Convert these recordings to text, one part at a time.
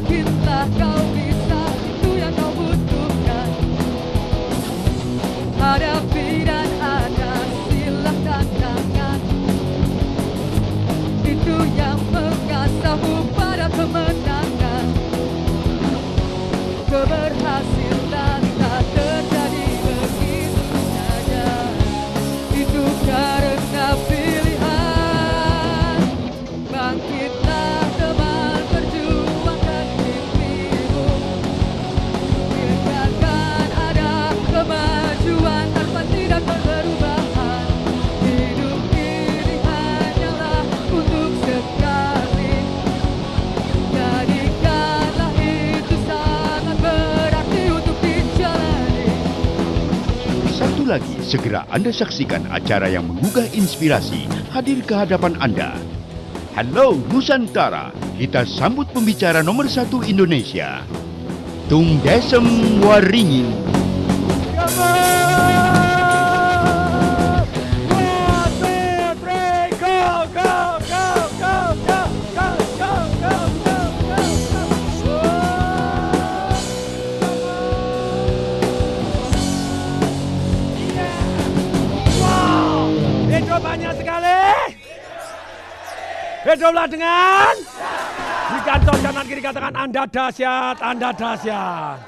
Bangkitlah, kau bisa, itu yang kau butuhkan. Hadapi dan ada, silahkan tangan. Itu yang mengasahmu pada kemenangan. Keberhasilan tak terjadi begitu saja. Itu karena pilihan. Bangkitlah teman, perjuangkan mimpimu. Biarkan ada kemajuan tanpa tidak perubahan. Hidup ini hanyalah untuk sekali. Jadikanlah itu sangat berarti untuk dijalani. Satu lagi, segera Anda saksikan acara yang menggugah inspirasi hadir ke hadapan Anda. Halo Nusantara, kita sambut pembicara nomor 1 Indonesia, Tung Desem Waringin. Hidup banyak sekali. Hiduplah dengan di kantor kanan kiri katakan Anda dahsyat, Anda dahsyat.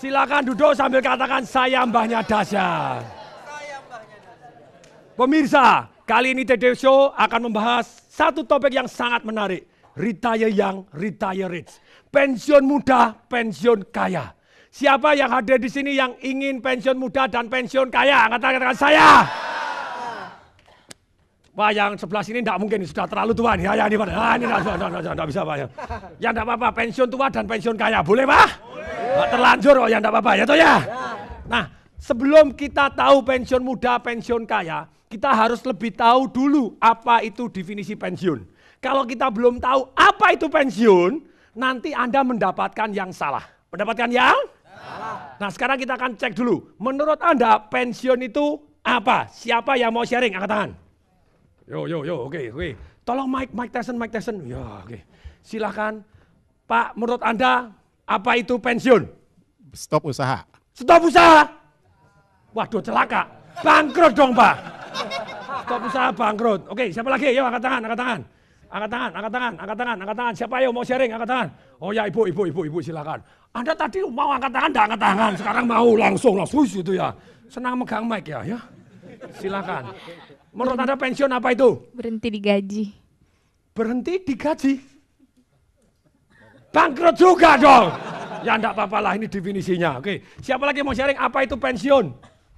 Silakan duduk sambil katakan saya mbahnya dahsyat. Pemirsa, kali ini TD Show akan membahas satu topik yang sangat menarik. Retire young, retire rich. Pensiun muda, pensiun kaya. Siapa yang hadir di sini yang ingin pensiun muda dan pensiun kaya? Katakan saya. Wah, yang sebelah sini tidak mungkin, sudah terlalu tua nih. Ya, ini tidak bisa Pak. Ya tidak apa-apa, pensiun tua dan pensiun kaya. Boleh Pak? Boleh. Terlanjur, oh ya tidak apa-apa. Ya toh ya? Nah, sebelum kita tahu pensiun muda, pensiun kaya, kita harus lebih tahu dulu apa itu definisi pensiun. Kalau kita belum tahu apa itu pensiun, nanti Anda mendapatkan yang salah. Mendapatkan yang? Salah. Nah, sekarang kita akan cek dulu. Menurut Anda, pensiun itu apa? Siapa yang mau sharing? Angkat tangan. Yo, oke. Tolong Mike Tyson. Ya, oke. Silakan, Pak. Menurut Anda apa itu pensiun? Stop usaha. Stop usaha. Waduh, celaka. Bangkrut dong, Pak. Stop usaha bangkrut. Oke, siapa lagi? Yo, angkat tangan. Angkat tangan. Siapa yang mau sharing? Angkat tangan. Oh ya, ibu, silakan. Anda tadi mau angkat tangan, enggak angkat tangan. Sekarang mau langsung itu ya. Senang megang mic ya. Silakan. Menurut Anda pensiun apa itu? Berhenti digaji. Berhenti digaji? Bangkrut juga dong. Ya enggak apa-apa lah, ini definisinya. Oke, siapa lagi mau sharing apa itu pensiun?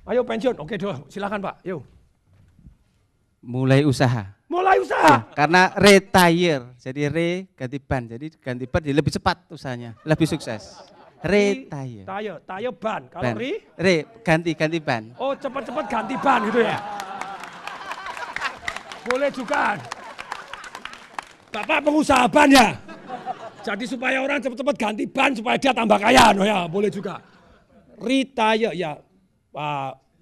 Ayo pensiun. Oke, silakan Pak. Yuk. Mulai usaha. Mulai usaha. Ya, karena retire, jadi ganti ban, jadi ganti ban jadi lebih cepat usahanya, lebih sukses. Retire. Tayo ban. Kalau ganti ban. Oh, cepat-cepat ganti ban gitu ya. Boleh juga. Bapak pengusaha ban ya. Jadi supaya orang cepat-cepat ganti ban supaya dia tambah kaya, no ya, boleh juga. Retire ya.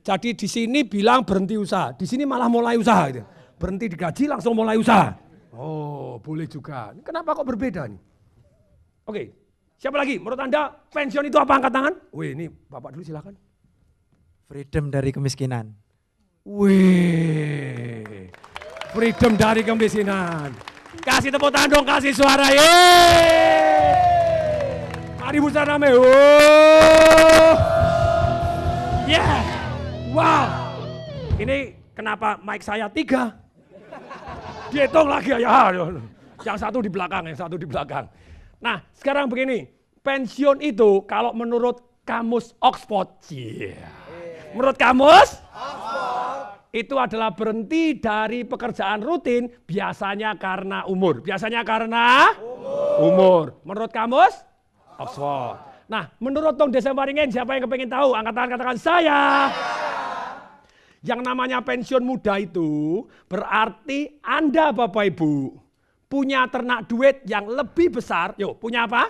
Jadi di sini bilang berhenti usaha, di sini malah mulai usaha gitu. Berhenti digaji langsung mulai usaha. Oh, boleh juga. Kenapa kok berbeda nih? Oke. Siapa lagi? Menurut Anda pensiun itu apa? Angkat tangan. Wih, ini Bapak dulu silakan. Freedom dari kemiskinan. Wih. Freedom dari kemiskinan. Kasih tepuk tangan dong, kasih suara. Yeay. Mari bersama. Yeah. Wow. Ini kenapa mic saya 3? Dihitung lagi ya. Yang satu di belakang, Nah, sekarang begini. Pensiun itu kalau menurut kamus Oxford. Menurut kamus? Itu adalah berhenti dari pekerjaan rutin biasanya karena umur. Umur. Menurut kamus? Oxford. Nah, menurut Tung Desem Waringin, siapa yang kepingin tahu? Angkat tangan, katakan saya. Yang namanya pensiun muda itu berarti Anda Bapak Ibu punya ternak duit yang lebih besar. Punya apa?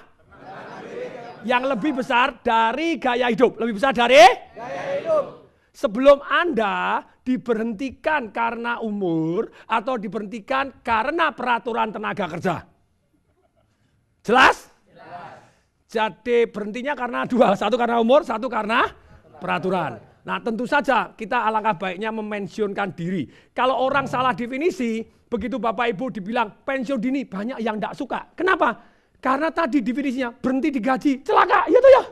Yang lebih besar dari gaya hidup. Lebih besar dari? Gaya hidup. Sebelum Anda diberhentikan karena umur atau diberhentikan karena peraturan tenaga kerja. Jelas? Jadi berhentinya karena dua, satu karena umur, satu karena peraturan. Nah tentu saja kita alangkah baiknya memensiunkan diri. Kalau orang salah definisi, begitu Bapak Ibu dibilang pensiun dini, banyak yang tidak suka. Kenapa? Karena tadi definisinya berhenti digaji, celaka, ya toh ya.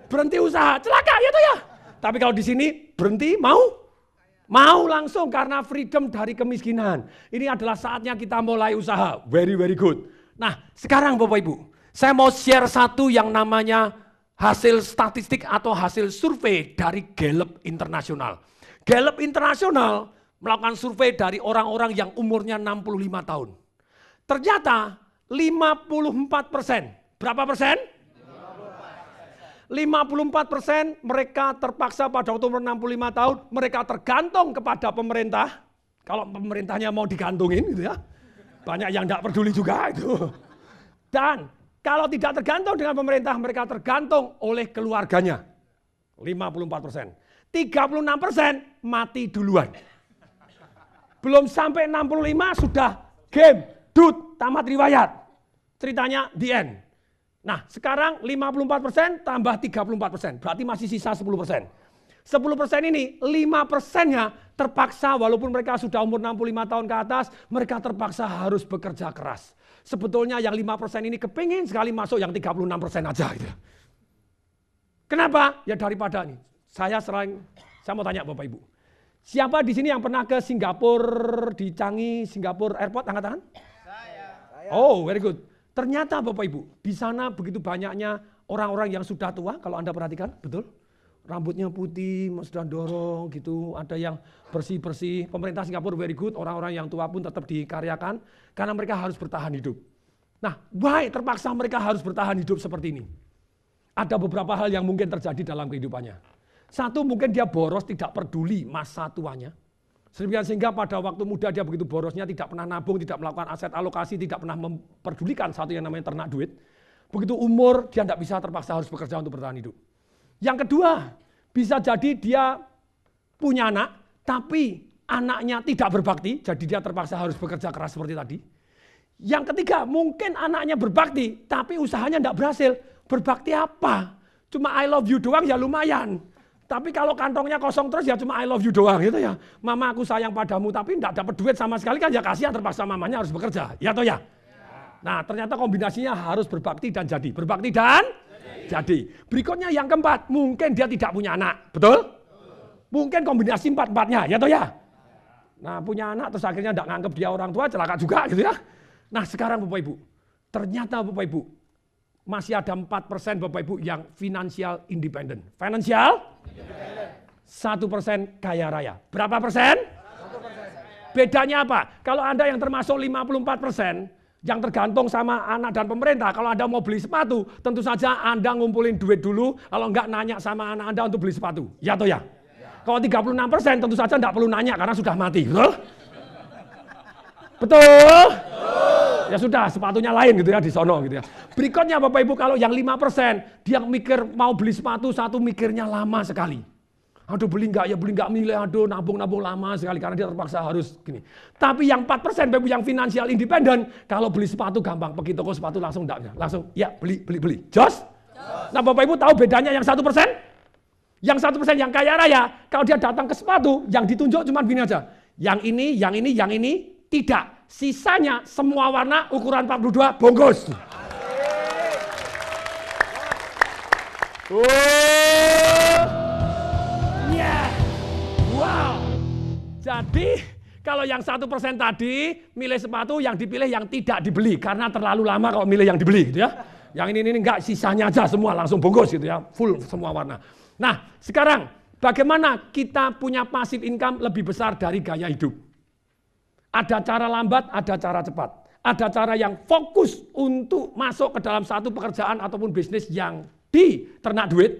Berhenti usaha, celaka, ya toh ya. Tapi kalau di sini berhenti mau langsung karena freedom dari kemiskinan. Ini adalah saatnya kita mulai usaha, very good. Nah sekarang Bapak Ibu, saya mau share satu yang namanya hasil statistik atau hasil survei dari Gallup Internasional. Gallup Internasional melakukan survei dari orang-orang yang umurnya 65 tahun. Ternyata 54%, berapa persen? 54% mereka terpaksa pada waktu umur 65 tahun, mereka tergantung kepada pemerintah. Kalau pemerintahnya mau digantungin gitu ya. Banyak yang tidak peduli juga itu. Dan kalau tidak tergantung dengan pemerintah, mereka tergantung oleh keluarganya. 54%. 36% mati duluan. Belum sampai 65 sudah game, tamat riwayat. Ceritanya the end. Nah sekarang 54% tambah 34%, berarti masih sisa 10%. 10% ini 5%-nya terpaksa walaupun mereka sudah umur 65 tahun ke atas, mereka terpaksa harus bekerja keras. Sebetulnya yang 5% ini kepingin sekali masuk yang 36% aja gitu. Kenapa? Ya daripada nih. Saya mau tanya Bapak Ibu. Siapa di sini yang pernah ke Singapura, di Changi, Singapura Airport, angkat tangan? Saya. Oh, very good. Ternyata Bapak Ibu, di sana begitu banyaknya orang-orang yang sudah tua, kalau Anda perhatikan, betul? Rambutnya putih, sudah dorong gitu, ada yang bersih-bersih. Pemerintah Singapura very good, orang-orang yang tua pun tetap dikaryakan, karena mereka harus bertahan hidup. Nah, why terpaksa mereka harus bertahan hidup seperti ini? Ada beberapa hal yang mungkin terjadi dalam kehidupannya. Satu, mungkin dia boros, tidak peduli masa tuanya. Sehingga pada waktu muda dia begitu borosnya, tidak pernah nabung, tidak melakukan aset alokasi, tidak pernah memperdulikan satu yang namanya ternak duit. Begitu umur, dia tidak bisa, terpaksa harus bekerja untuk bertahan hidup. Yang kedua, bisa jadi dia punya anak, tapi anaknya tidak berbakti, jadi dia terpaksa harus bekerja keras seperti tadi. Yang ketiga, mungkin anaknya berbakti, tapi usahanya tidak berhasil. Berbakti apa? Cuma I love you doang ya lumayan. Tapi kalau kantongnya kosong terus ya cuma I love you doang gitu ya. Mama aku sayang padamu tapi tidak dapat duit sama sekali kan ya kasihan, terpaksa mamanya harus bekerja. Ya toh ya? Nah ternyata kombinasinya harus berbakti dan jadi. Berbakti dan jadi. Berikutnya yang keempat, mungkin dia tidak punya anak. Betul? Mungkin kombinasi empat-empatnya, ya toh ya? Nah punya anak terus akhirnya tidak nganggep dia orang tua, celaka juga gitu ya. Nah sekarang Bapak Ibu, ternyata Bapak Ibu, masih ada 4% Bapak Ibu yang financial independent. Financial? 1% kaya raya. Berapa persen? 1%. Bedanya apa? Kalau Anda yang termasuk 54%, yang tergantung sama anak dan pemerintah, kalau Anda mau beli sepatu, tentu saja Anda ngumpulin duit dulu, kalau enggak nanya sama anak Anda untuk beli sepatu. Ya atau ya? Kalau 36% tentu saja enggak perlu nanya karena sudah mati. Betul? Betul? Ya sudah, sepatunya lain gitu ya di sono gitu ya. Berikutnya Bapak Ibu kalau yang 5%, dia mikir mau beli sepatu satu mikirnya lama sekali. Aduh beli enggak milih, aduh nabung lama sekali karena dia terpaksa harus gini. Tapi yang 4% Bapak Ibu yang financial independent, kalau beli sepatu gampang, pergi toko sepatu langsung langsung ya beli. Jos? Nah Bapak Ibu tahu bedanya yang 1%? Yang 1% yang kaya raya, kalau dia datang ke sepatu, yang ditunjuk cuma gini aja. Yang ini, tidak. Sisanya semua warna ukuran 42 bungkus. Wow. Jadi kalau yang 1% tadi milih sepatu, yang dipilih yang tidak dibeli karena terlalu lama kalau milih yang dibeli gitu ya. Yang ini enggak, sisanya aja semua langsung bungkus gitu ya, full semua warna. Nah, sekarang bagaimana kita punya passive income lebih besar dari gaya hidup? Ada cara lambat, ada cara cepat. Ada cara yang fokus untuk masuk ke dalam satu pekerjaan ataupun bisnis yang di ternak duit.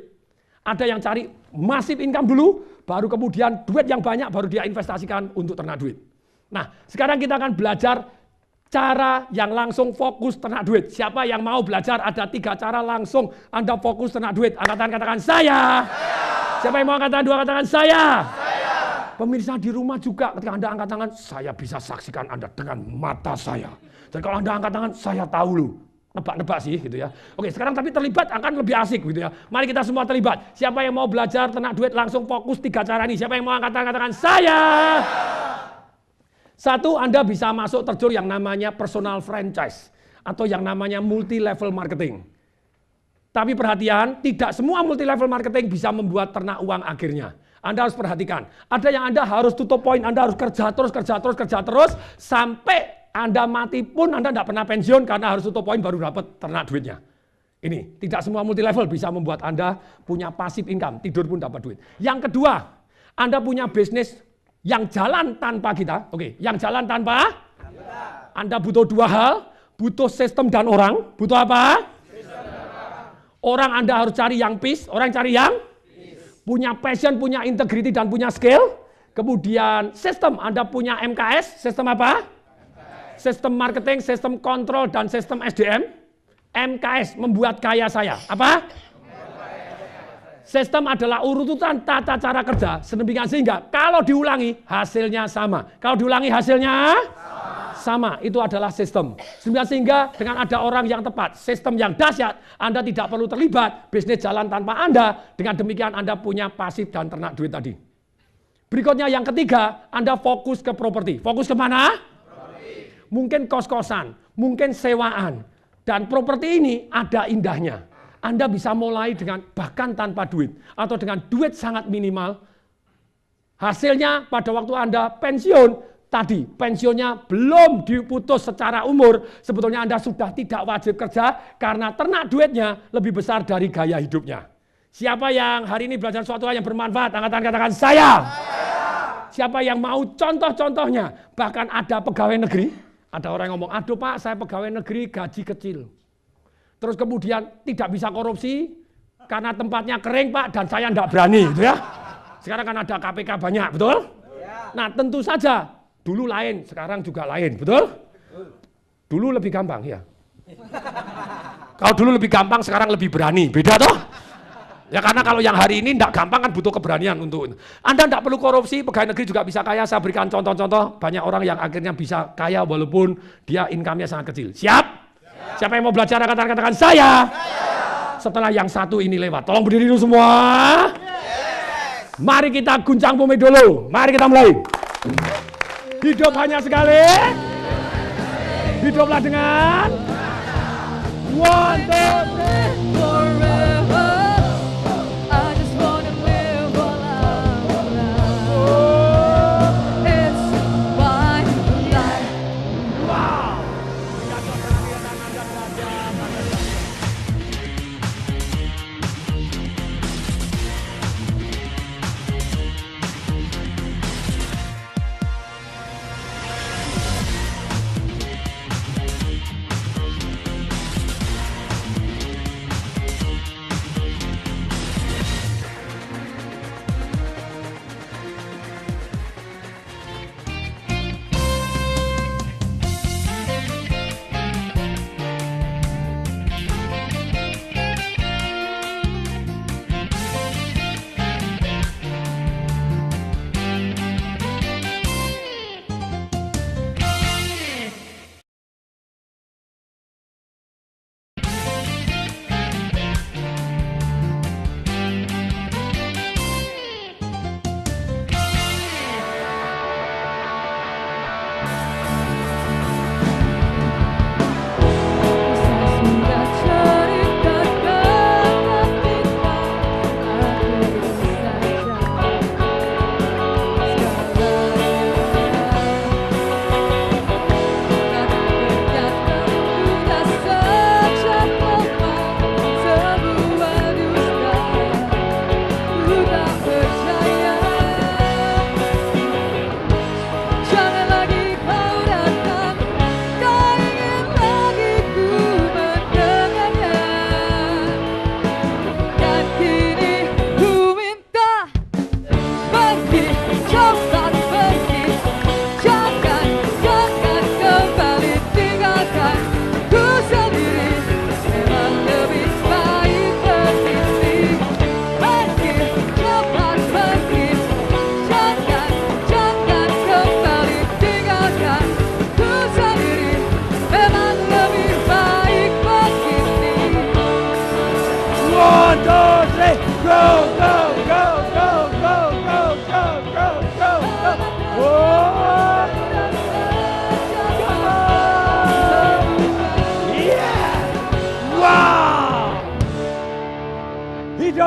Ada yang cari massive income dulu, baru kemudian duit yang banyak baru dia investasikan untuk ternak duit. Nah, sekarang kita akan belajar cara yang langsung fokus ternak duit. Siapa yang mau belajar? Ada 3 cara langsung Anda fokus ternak duit. Angkatan katakan saya. Siapa yang mau angkatan 2 katakan saya. Pemirsa di rumah juga ketika Anda angkat tangan, saya bisa saksikan Anda dengan mata saya. Dan kalau Anda angkat tangan, saya tahu loh. nebak-nebak sih gitu ya. Oke, sekarang tapi terlibat akan lebih asik gitu ya. Mari kita semua terlibat. Siapa yang mau belajar ternak duit langsung fokus 3 cara ini. Siapa yang mau angkat tangan katakan saya. Satu, Anda bisa masuk terjun yang namanya personal franchise atau yang namanya multi level marketing. Tapi perhatian, tidak semua multi level marketing bisa membuat ternak uang akhirnya. Anda harus perhatikan, ada yang Anda harus tutup poin, Anda harus kerja terus, sampai Anda mati pun Anda tidak pernah pensiun karena harus tutup poin baru dapat ternak duitnya. Ini, tidak semua multi level bisa membuat Anda punya passive income, tidur pun dapat duit. Yang kedua, Anda punya bisnis yang jalan tanpa kita, oke, yang jalan tanpa, Anda butuh 2 hal, butuh sistem dan orang, butuh apa? Orang Anda harus cari yang peace, orang cari yang punya passion, punya integrity dan punya skill. Kemudian sistem, Anda punya MKS, sistem apa? Sistem marketing, sistem kontrol dan sistem SDM. MKS membuat kaya saya. Apa? Sistem adalah urutan tata cara kerja sedemikian sehingga kalau diulangi hasilnya sama. Kalau diulangi hasilnya sama. Itu adalah sistem. Sedemikian sehingga dengan ada orang yang tepat, sistem yang dahsyat, Anda tidak perlu terlibat, bisnis jalan tanpa Anda. Dengan demikian Anda punya pasif dan ternak duit tadi. Berikutnya yang ketiga, Anda fokus ke properti. Fokus kemana? Mungkin kos-kosan, mungkin sewaan. Dan properti ini ada indahnya. Anda bisa mulai dengan bahkan tanpa duit atau dengan duit sangat minimal. Hasilnya pada waktu Anda pensiun, tadi pensiunnya belum diputus secara umur, sebetulnya Anda sudah tidak wajib kerja karena ternak duitnya lebih besar dari gaya hidupnya. Siapa yang hari ini belajar sesuatu yang bermanfaat? Angkat tangan katakan saya. Siapa yang mau contoh-contohnya? Bahkan ada pegawai negeri, ada orang yang ngomong, aduh Pak saya pegawai negeri gaji kecil. Terus kemudian tidak bisa korupsi karena tempatnya kering Pak dan saya tidak berani gitu ya. Sekarang kan ada KPK banyak, betul? Nah tentu saja dulu lain, sekarang juga lain, betul? Dulu lebih gampang ya. Kalau dulu lebih gampang, sekarang lebih berani, beda toh? Ya karena kalau yang hari ini tidak gampang kan butuh keberanian untuk Anda tidak perlu korupsi, pegawai negeri juga bisa kaya. Saya berikan contoh-contoh banyak orang yang akhirnya bisa kaya walaupun dia income-nya sangat kecil. Siap? Siapa yang mau belajar katakan saya? Setelah yang satu ini lewat, tolong berdiri dulu semua. Mari kita guncang bumi dulu. Mari kita mulai. Hidup hanya sekali. Hiduplah dengan one, two, three. Forever, I just wanna live while I'm alive. It's my life. Wow.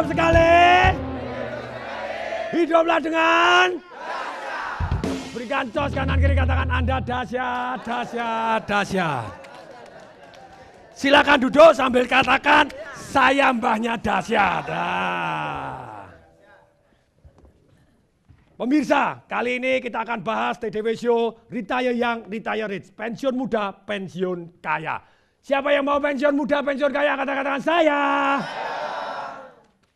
Hidup sekali. Hiduplah dengan. Berikan cos kanan kiri, katakan Anda dahsyat, dahsyat, dahsyat. Silakan duduk sambil katakan saya mbahnya dahsyat. Pemirsa, kali ini kita akan bahas TDW Show Retire Young, Retire Rich. Pensiun muda, pensiun kaya. Siapa yang mau pensiun muda, pensiun kaya? Katakan saya.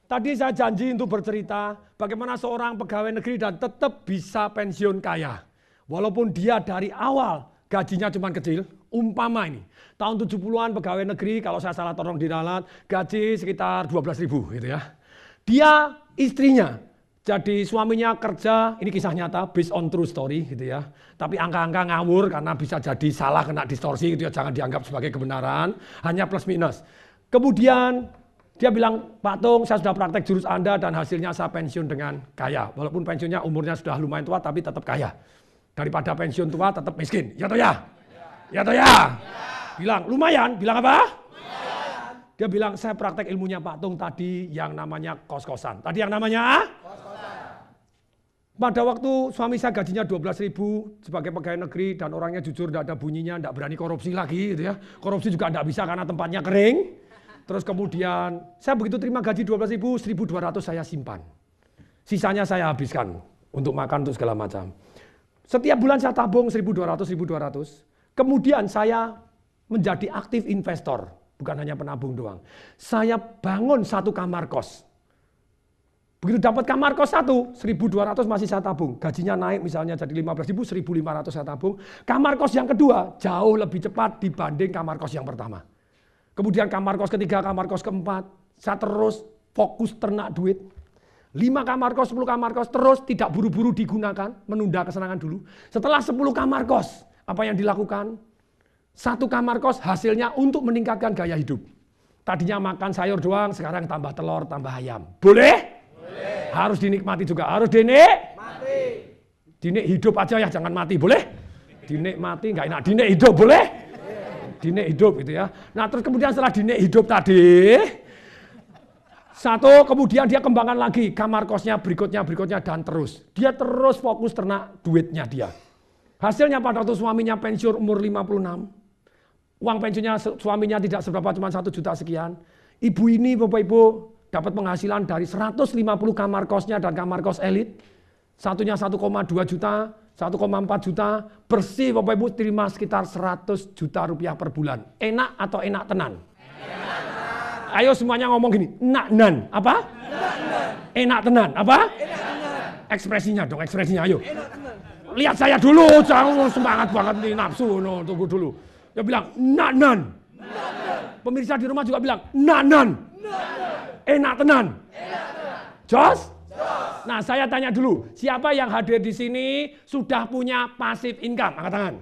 Tadi saya janji untuk bercerita bagaimana seorang pegawai negeri dan tetap bisa pensiun kaya. Walaupun dia dari awal gajinya cuma kecil, umpama ini. Tahun 70-an pegawai negeri, kalau saya salah tolong diralat, gaji sekitar 12.000 gitu ya. Dia istrinya, jadi suaminya kerja, ini kisah nyata, based on true story gitu ya. Tapi angka-angka ngawur karena bisa jadi salah, kena distorsi gitu ya, jangan dianggap sebagai kebenaran, hanya plus minus. Kemudian dia bilang, Pak Tung, saya sudah praktek jurus Anda dan hasilnya saya pensiun dengan kaya. Walaupun pensiunnya umurnya sudah lumayan tua tapi tetap kaya. Daripada pensiun tua tetap miskin. Ya toh ya? Ya toh ya? Bilang, lumayan. Bilang apa? Lumayan. Dia bilang, saya praktek ilmunya Pak Tung tadi yang namanya kos-kosan. Tadi yang namanya? Kos-kosan. Pada waktu suami saya gajinya 12.000 sebagai pegawai negeri dan orangnya jujur, tidak ada bunyinya, tidak berani korupsi lagi gitu ya. Korupsi juga tidak bisa karena tempatnya kering. Terus kemudian saya begitu terima gaji 12.000, 1.200 saya simpan. Sisanya saya habiskan untuk makan, untuk segala macam. Setiap bulan saya tabung 1.200. Kemudian saya menjadi aktif investor, bukan hanya penabung doang. Saya bangun satu kamar kos. Begitu dapat kamar kos satu, 1.200 masih saya tabung. Gajinya naik misalnya jadi 15.000, 1.500 saya tabung. Kamar kos yang kedua jauh lebih cepat dibanding kamar kos yang pertama. Kemudian kamar kos ketiga, kamar kos keempat, saya terus fokus ternak duit. 5 kamar kos, 10 kamar kos, terus tidak buru-buru digunakan, menunda kesenangan dulu. Setelah 10 kamar kos, apa yang dilakukan? 1 kamar kos hasilnya untuk meningkatkan gaya hidup. Tadinya makan sayur doang, sekarang tambah telur, tambah ayam. Boleh? Boleh. Harus dinikmati juga, harus dinikmati. Dinik hidup aja ya, jangan mati, boleh? Dinikmati, nggak enak, dinik hidup, boleh? Dinik hidup gitu ya. Nah terus kemudian setelah dinik hidup tadi, satu kemudian dia kembangkan lagi kamar kosnya berikutnya dan terus. Dia terus fokus ternak duitnya dia. Hasilnya pada waktu suaminya pensiun umur 56, uang pensiunnya suaminya tidak seberapa, cuma 1 juta sekian. Ibu ini Bapak Ibu dapat penghasilan dari 150 kamar kosnya dan kamar kos elit. Satunya 1,2 juta. 1,4 juta, bersih Bapak Ibu terima sekitar 100 juta rupiah per bulan. Enak atau enak tenan? Enak. Ayo semuanya ngomong gini, enak nan, apa? Enak tenan, apa? Ekspresinya dong, ekspresinya ayo. Lihat saya dulu, jangan semangat banget nih nafsu, no, tunggu dulu. Dia bilang, enak nan. Pemirsa di rumah juga bilang, enak nan. Enak tenan. Jos? Nah saya tanya dulu, siapa yang hadir di sini sudah punya passive income? Angkat tangan.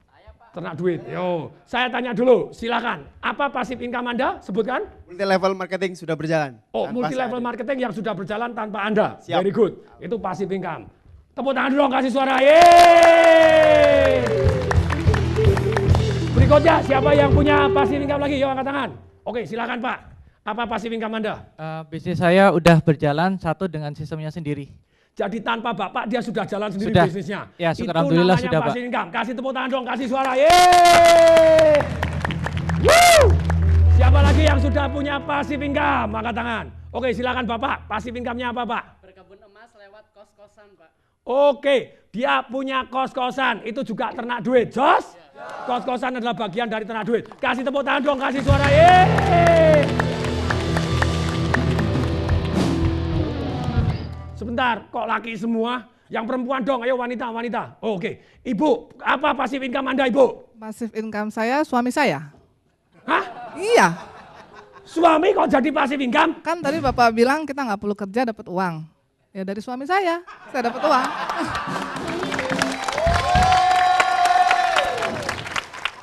Saya Pak. Ternak duit. Yo, saya tanya dulu, silakan. Apa passive income Anda? Sebutkan. Multi level marketing sudah berjalan. Oh, multi level marketing yang sudah berjalan tanpa Anda. Siap. Very good. Itu passive income. Tepuk tangan dulu, kasih suara. Yeay. Berikutnya, siapa yang punya passive income lagi? Yo, angkat tangan. Oke, silakan Pak. Apa passive income Anda? Bisnis saya udah berjalan satu dengan sistemnya sendiri. Jadi tanpa Bapak dia sudah jalan sendiri Sudah. bisnisnya. Ya, Itu alhamdulillah namanya sudah, Pak. passive income. Kasih tepuk tangan dong, kasih suara. Yeay! Woo! Siapa lagi yang sudah punya passive income? Angkat tangan. Oke, silakan Bapak. Passive income-nya apa, Pak? Berkebun emas lewat kos-kosan, Pak. Oke, dia punya kos-kosan. Itu juga ternak duit. Jos? Kos-kosan adalah bagian dari ternak duit. Kasih tepuk tangan dong, kasih suara. Yeay! Sebentar, kok laki semua? Yang perempuan dong, ayo wanita. Oh, oke. Ibu, apa passive income Anda, Ibu? Passive income saya suami saya. Hah? Iya, Suami kok jadi passive income? kan tadi Bapak bilang kita nggak perlu kerja dapat uang. Ya dari suami saya dapat uang.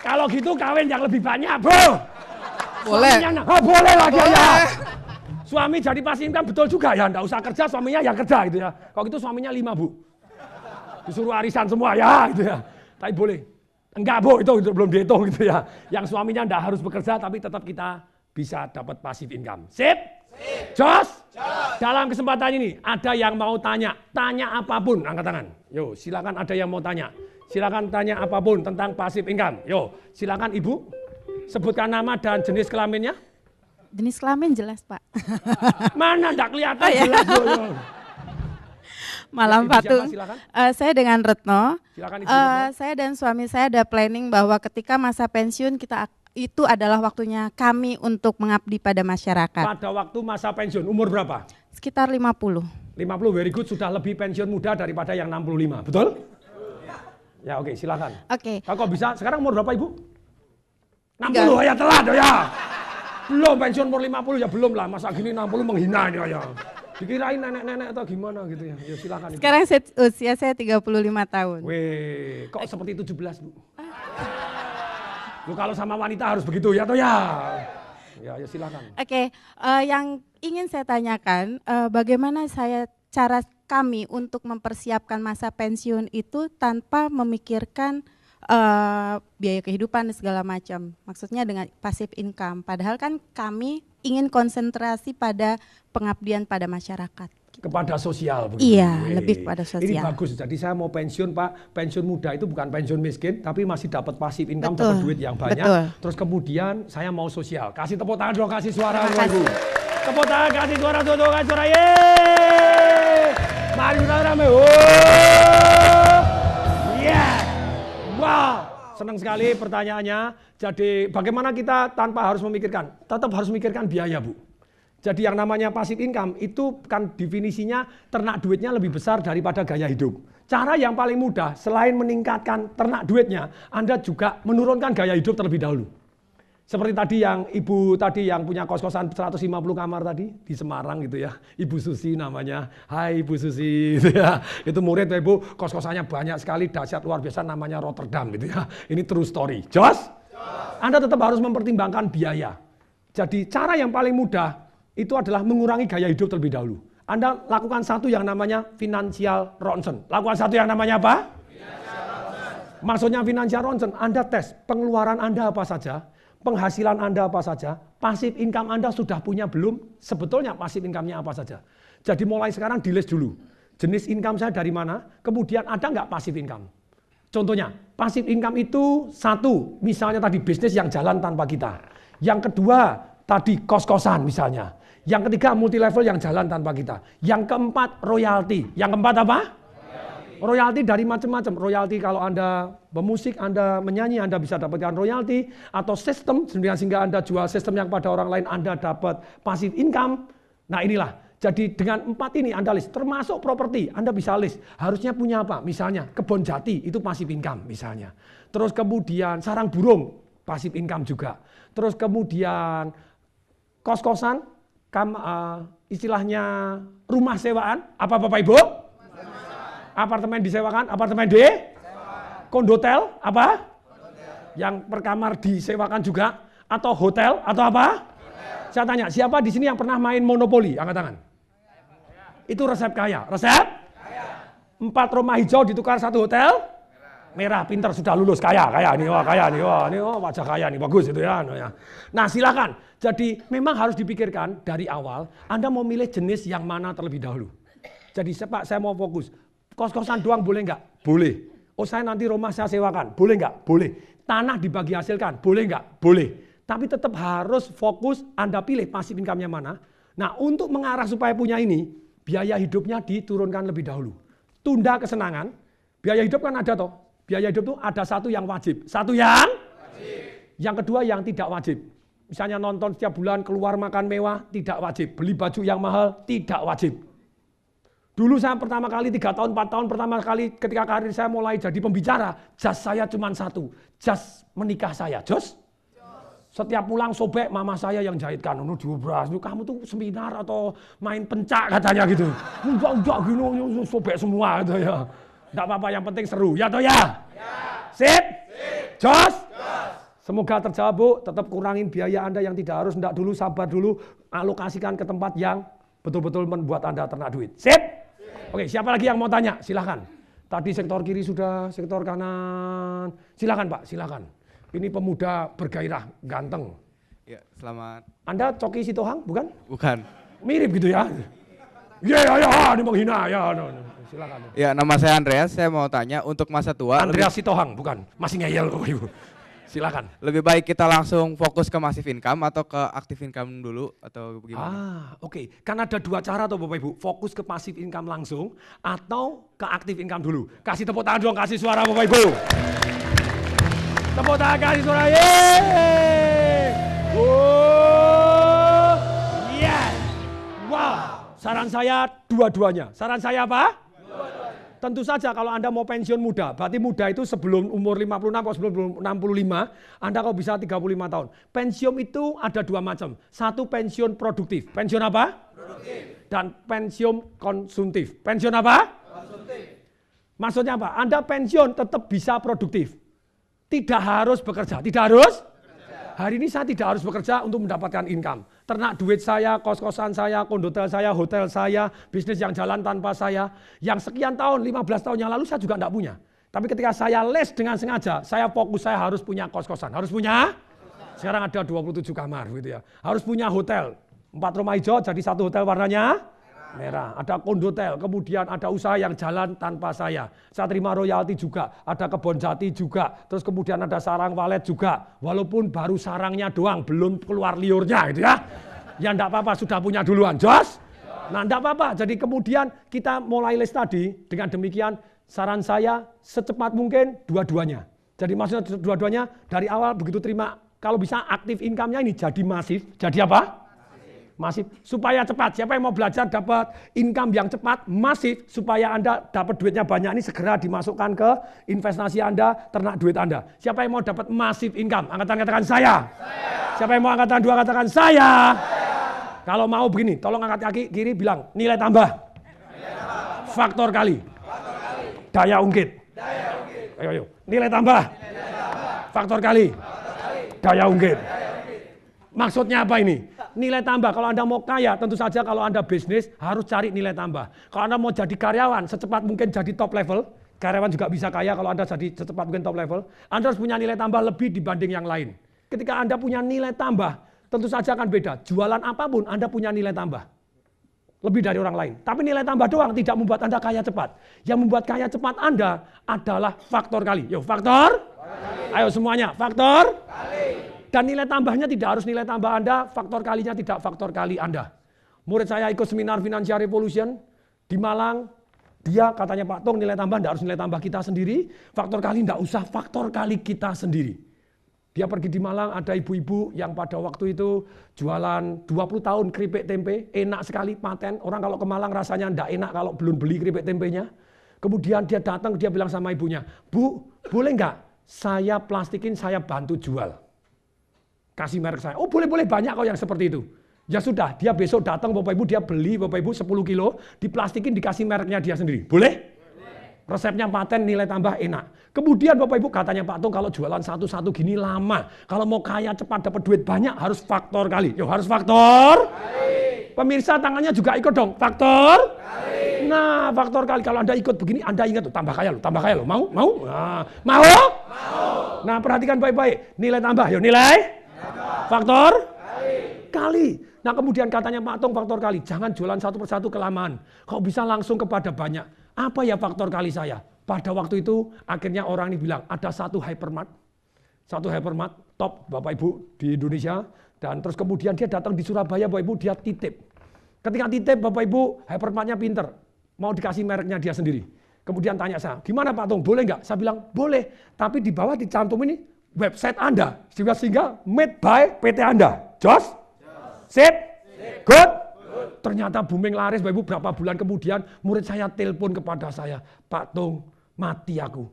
Kalau gitu kawin yang lebih banyak, Bu. Boleh. Boleh lagi ya. Boleh. Suami jadi passive income betul juga ya, enggak usah kerja, suaminya yang kerja gitu ya. Kalau gitu suaminya 5, Bu. Disuruh arisan semua ya gitu ya. Tapi boleh. Enggak, Bu, itu belum dihitung gitu ya. Yang suaminya enggak harus bekerja tapi tetap kita bisa dapat passive income. Sip? Jos? Dalam kesempatan ini ada yang mau tanya apapun, angkat tangan. Yo, silakan ada yang mau tanya. Silakan tanya apapun tentang passive income. Yo, silakan Ibu. Sebutkan nama dan jenis kelaminnya. Jenis kelamin jelas, Pak. Mana enggak kelihatan Oh, ya. jelas yo. Malam Ibu Fatu. siapa, silakan. Saya dengan Retno. Silakan Ibu Retno. Saya dan suami saya ada planning bahwa ketika masa pensiun itu adalah waktunya kami untuk mengabdi pada masyarakat. Pada waktu masa pensiun umur berapa? Sekitar 50. 50, very good, sudah lebih pensiun muda daripada yang 65, betul? Ya oke, silakan. Oke. Kok bisa, sekarang umur berapa Ibu? 60 ya telat ya. Belum pensiun umur 50 ya belum lah, masa gini 60 menghina ya. Dikirain nenek-nenek atau gimana gitu ya. Ya silakan Ibu. Sekarang usia saya 35 tahun. Weh, kok seperti 17 Bu? Lu kalau sama wanita harus begitu ya toh ya. Ya silakan. Oke, yang ingin saya tanyakan, bagaimana cara kami untuk mempersiapkan masa pensiun itu tanpa memikirkan biaya kehidupan dan segala macam. Maksudnya dengan passive income. Padahal kan kami ingin konsentrasi pada pengabdian pada masyarakat. Kepada sosial begitu. Iya, Weh. lebih kepada sosial. Ini bagus. Jadi saya mau pensiun Pak, pensiun muda itu bukan pensiun miskin, tapi masih dapat passive income, Betul, dapat duit yang banyak. betul. Terus kemudian saya mau sosial. Kasih tepuk tangan dong, kasih suara Terima dong, Ibu. kasih. Tepuk tangan, kasih suara, kasih suara. Yeay! Mari kita rame. Oh! Yeah! Wow! Senang sekali pertanyaannya. Jadi bagaimana kita tanpa harus memikirkan? Tetap harus memikirkan biaya, Bu. Jadi yang namanya passive income itu kan definisinya ternak duitnya lebih besar daripada gaya hidup. Cara yang paling mudah selain meningkatkan ternak duitnya, Anda juga menurunkan gaya hidup terlebih dahulu. Seperti tadi yang Ibu tadi yang punya kos-kosan 150 kamar tadi di Semarang gitu ya. Ibu Susi namanya. Hai Ibu Susi gitu ya. Itu murid Ibu, kos-kosannya banyak sekali, dahsyat luar biasa namanya Rotterdam gitu ya. Ini true story. Jos? Anda tetap harus mempertimbangkan biaya. Jadi cara yang paling mudah itu adalah mengurangi gaya hidup terlebih dahulu. Anda lakukan satu yang namanya financial ronsen. Lakukan satu yang namanya apa? Maksudnya financial ronsen, Anda tes pengeluaran Anda apa saja, penghasilan Anda apa saja, passive income Anda sudah punya belum, sebetulnya passive income-nya apa saja. Jadi mulai sekarang di list dulu. Jenis income saya dari mana, kemudian ada nggak passive income. Contohnya, passive income itu satu, misalnya tadi bisnis yang jalan tanpa kita. Yang kedua, tadi kos-kosan misalnya. Yang ketiga multi level yang jalan tanpa kita. Yang keempat royalti. Yang keempat apa? Royalti dari macam-macam. Royalti kalau Anda pemusik, Anda menyanyi, Anda bisa dapatkan royalti. Atau sistem, sehingga Anda jual sistem yang pada orang lain, Anda dapat passive income. Nah inilah. Jadi dengan 4 ini Anda list. Termasuk properti, Anda bisa list. Harusnya punya apa? Misalnya kebun jati, itu passive income misalnya. Terus kemudian sarang burung, passive income juga. Terus kemudian kos-kosan, istilahnya rumah sewaan, apa Bapak Ibu? Apartemen disewakan, apartemen kondotel, apa? Yang per kamar disewakan juga, atau hotel, atau apa? Saya tanya, siapa di sini yang pernah main monopoli? Angkat tangan. Itu resep kaya. Resep? 4 rumah hijau ditukar 1 hotel? Merah, pinter, sudah lulus, kaya nih, wah kaya nih, wah ini wajah kaya nih, bagus itu ya. Nah silakan, jadi memang harus dipikirkan dari awal, Anda mau milih jenis yang mana terlebih dahulu. Jadi Pak, saya mau fokus, kos-kosan doang boleh nggak? Boleh. Oh saya nanti rumah saya sewakan, boleh nggak? Boleh. Tanah dibagi hasilkan, boleh nggak? Boleh. Tapi tetap harus fokus, Anda pilih passive income-nya mana. Nah untuk mengarah supaya punya ini, biaya hidupnya diturunkan lebih dahulu. Tunda kesenangan, biaya hidup kan ada toh. Biaya hidup itu ada satu yang wajib. Satu yang wajib. Yang kedua yang tidak wajib. Misalnya nonton setiap bulan, keluar makan mewah, tidak wajib. Beli baju yang mahal, tidak wajib. Dulu saya pertama kali 3 tahun, 4 tahun pertama kali ketika karir saya mulai jadi pembicara, jas saya cuma satu. Jas menikah saya. Jos? Setiap pulang sobek mama saya yang jahitkan. Diubras, kamu tuh seminar atau main pencak katanya gitu. Enggak gini, sobek semua gitu ya. Enggak apa-apa, yang penting seru. Ya toh ya? Sip? Jos? Semoga terjawab Bu, tetap kurangin biaya Anda yang tidak harus, enggak dulu, sabar dulu. Alokasikan ke tempat yang betul-betul membuat Anda ternak duit. Sip? Oke, siapa lagi yang mau tanya? Silahkan. Tadi sektor kiri sudah, sektor kanan. Silahkan Pak, silahkan. Ini pemuda bergairah, ganteng. Ya, selamat. Anda Coki Sitohang, bukan? Bukan. Mirip gitu ya. Ya, ini menghina ya. Silakan. Ya, nama saya Andreas. Saya mau tanya untuk masa tua. Andreas Sitohang, bukan? Masih ngeyel Bapak Ibu. Silakan. Lebih baik kita langsung fokus ke passive income atau ke active income dulu atau bagaimana? Oke. Kan ada dua cara tuh Bapak Ibu. Fokus ke passive income langsung atau ke active income dulu. Kasih tepuk tangan dong, kasih suara Bapak Ibu. Tepuk tangan, kasih suara. Yeay. Oh, yes. Wow. Saran saya dua-duanya. Saran saya apa? Dua-duanya. Tentu saja kalau Anda mau pensiun muda, berarti muda itu sebelum umur 56 atau sebelum 65, Anda kalau bisa 35 tahun. Pensiun itu ada dua macam. Satu pensiun produktif. Pensiun apa? Produktif. Dan pensiun konsumtif. Pensiun apa? Konsumtif. Maksudnya apa? Anda pensiun tetap bisa produktif. Tidak harus bekerja. Tidak harus? Hari ini saya tidak harus bekerja untuk mendapatkan income. Ternak duit saya, kos-kosan saya, kondotel saya, hotel saya, bisnis yang jalan tanpa saya. Yang sekian tahun, 15 tahun yang lalu saya juga tidak punya. Tapi ketika saya les dengan sengaja, saya fokus saya harus punya kos-kosan. Harus punya? Sekarang ada 27 kamar gitu ya. Harus punya hotel. 4 rumah hijau jadi satu hotel warnanya merah. Ada kondotel, kemudian ada usaha yang jalan tanpa saya. Saya terima royalti juga, ada kebon jati juga. Terus kemudian ada sarang walet juga. Walaupun baru sarangnya doang, belum keluar liurnya gitu ya. Ya enggak apa-apa, sudah punya duluan. Jos? Nah enggak apa-apa, jadi kemudian kita mulai les tadi. Dengan demikian saran saya secepat mungkin dua-duanya. Jadi maksudnya dua-duanya dari awal begitu terima. Kalau bisa aktif income-nya ini jadi masif. Jadi apa? Masif, supaya cepat. Siapa yang mau belajar dapat income yang cepat, masif, supaya Anda dapat duitnya banyak ini segera dimasukkan ke investasi Anda, ternak duit Anda. Siapa yang mau dapat masif income? Angkatan katakan saya. Siapa yang mau angkatan 2 katakan saya. Kalau mau begini, tolong angkat kaki kiri bilang nilai tambah. Faktor kali. Daya ungkit. Ayo. Nilai tambah. Faktor kali. Daya ungkit. Maksudnya apa ini? Nilai tambah, kalau Anda mau kaya, tentu saja kalau Anda bisnis harus cari nilai tambah. Kalau Anda mau jadi karyawan, secepat mungkin jadi top level, karyawan juga bisa kaya kalau Anda jadi secepat mungkin top level, Anda harus punya nilai tambah lebih dibanding yang lain. Ketika Anda punya nilai tambah, tentu saja akan beda. Jualan apapun Anda punya nilai tambah. Lebih dari orang lain. Tapi nilai tambah doang tidak membuat Anda kaya cepat. Yang membuat kaya cepat Anda adalah faktor kali. Yo, faktor? Kali. Ayo semuanya, faktor? Kali. Dan nilai tambahnya tidak harus nilai tambah Anda, faktor kalinya tidak faktor kali Anda. Murid saya ikut seminar Financial Revolution di Malang, dia katanya Pak Tung nilai tambah tidak harus nilai tambah kita sendiri, faktor kali tidak usah faktor kali kita sendiri. Dia pergi di Malang, ada ibu-ibu yang pada waktu itu jualan 20 tahun keripik tempe, enak sekali, paten. Orang kalau ke Malang rasanya tidak enak kalau belum beli keripik tempenya. Kemudian dia datang, dia bilang sama ibunya, Bu, boleh nggak saya plastikin, saya bantu jual. Kasih merek saya. Oh boleh banyak kok yang seperti itu. Ya sudah, dia besok datang Bapak Ibu, dia beli Bapak Ibu 10 kilo, diplastikin dikasih mereknya dia sendiri. Boleh? Resepnya paten, nilai tambah enak. Kemudian Bapak Ibu katanya Pak Tung kalau jualan satu-satu gini lama. Kalau mau kaya cepat dapat duit banyak harus faktor kali. Yo harus faktor kali. Pemirsa tangannya juga ikut dong. Faktor kali. Nah faktor kali. Kalau Anda ikut begini Anda ingat tuh tambah kaya loh. Mau? Nah, mau? Nah perhatikan baik-baik. Nilai tambah, yo nilai. Faktor kali. Nah kemudian katanya Pak Tung faktor kali. Jangan jualan satu persatu kelamaan. Kok bisa langsung kepada banyak. Apa ya faktor kali saya? Pada waktu itu akhirnya orang ini bilang ada satu hypermart top Bapak Ibu di Indonesia. Dan terus kemudian dia datang di Surabaya Bapak Ibu dia titip. Ketika titip Bapak Ibu hypermartnya pinter. Mau dikasih mereknya dia sendiri. Kemudian tanya saya, gimana Pak Tung boleh nggak? Saya bilang boleh. Tapi di bawah dicantum ini website Anda, sehingga made by PT Anda. Jos? Sip? Good? Ternyata booming laris, Bapak Ibu berapa bulan kemudian murid saya telepon kepada saya, Pak Tung, mati aku.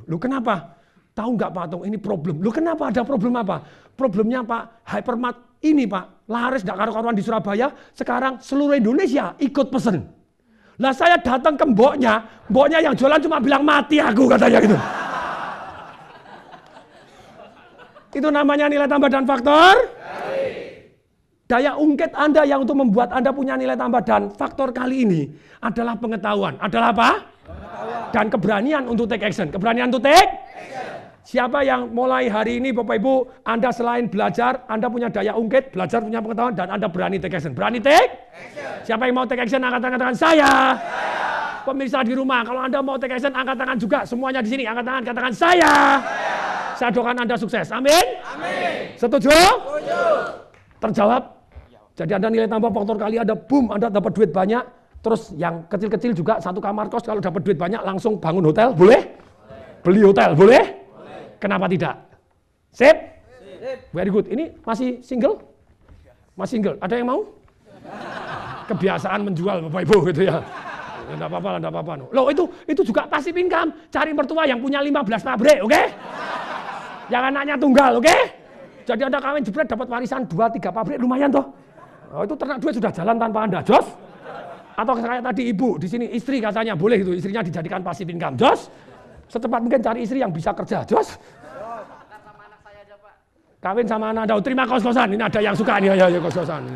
Lu kenapa? Tahu nggak Pak Tung, ini problem. Lu kenapa ada problem apa? Problemnya Pak, hypermart ini Pak, laris nggak karu-karuan di Surabaya, sekarang seluruh Indonesia ikut pesen. Lah saya datang ke mboknya yang jualan cuma bilang mati aku katanya gitu. Itu namanya nilai tambah dan faktor kali. Daya ungkit Anda yang untuk membuat Anda punya nilai tambah dan faktor kali ini adalah pengetahuan. Adalah apa? Pengetahuan. Dan keberanian untuk take action. Keberanian untuk take action. siapa yang mulai hari ini Bapak Ibu, Anda selain belajar, Anda punya daya ungkit, belajar punya pengetahuan, dan Anda berani take action. Berani take? Siapa yang mau take action, angkat tangan saya. Pemirsa di rumah, kalau Anda mau take action, angkat tangan juga. Semuanya di sini, angkat tangan, katakan saya. Saya doakan Anda sukses. Amin? Setuju? Terjawab? Jadi Anda nilai tambah faktor kali ada, boom, Anda dapat duit banyak. Terus yang kecil-kecil juga, satu kamar kos, kalau dapat duit banyak, langsung bangun hotel, boleh? Beli hotel, boleh? Kenapa tidak? Sip? Very good. Ini masih single? Masih single. Ada yang mau? Kebiasaan menjual Bapak Ibu gitu ya. Enggak apa-apa, enggak apa-apa. Loh itu juga passive income. Cari mertua yang punya 15 pabrik, oke? Jangan nanya tunggal, oke? Jadi Anda kawin jebret dapat warisan 2-3 pabrik, lumayan toh. Oh, itu ternak duit sudah jalan tanpa Anda, Jos? Atau kayak tadi ibu di sini istri katanya boleh gitu, istrinya dijadikan passive income, Jos? Secepat mungkin cari istri yang bisa kerja, Jos. Kawin sama anak Anda, terima kos-kosan. Ini ada yang suka nih, ya kos-kosan.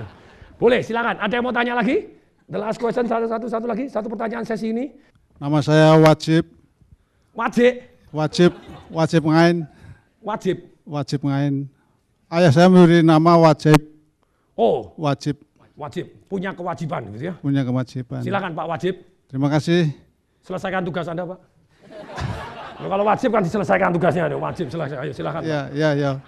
Boleh, silakan. Ada yang mau tanya lagi? The last question, satu lagi, satu pertanyaan sesi ini. Nama saya Wajib. Wajib Ngain. Wajib Ngain. Ayah saya memberi nama Wajib. Oh, Wajib. Punya kewajiban gitu ya. Punya kewajiban. Silakan Pak Wajib. Terima kasih. Selesaikan tugas Anda, Pak. Loh, kalau wajib kan diselesaikan tugasnya, wajib selesai. Ayo silakan. Ya.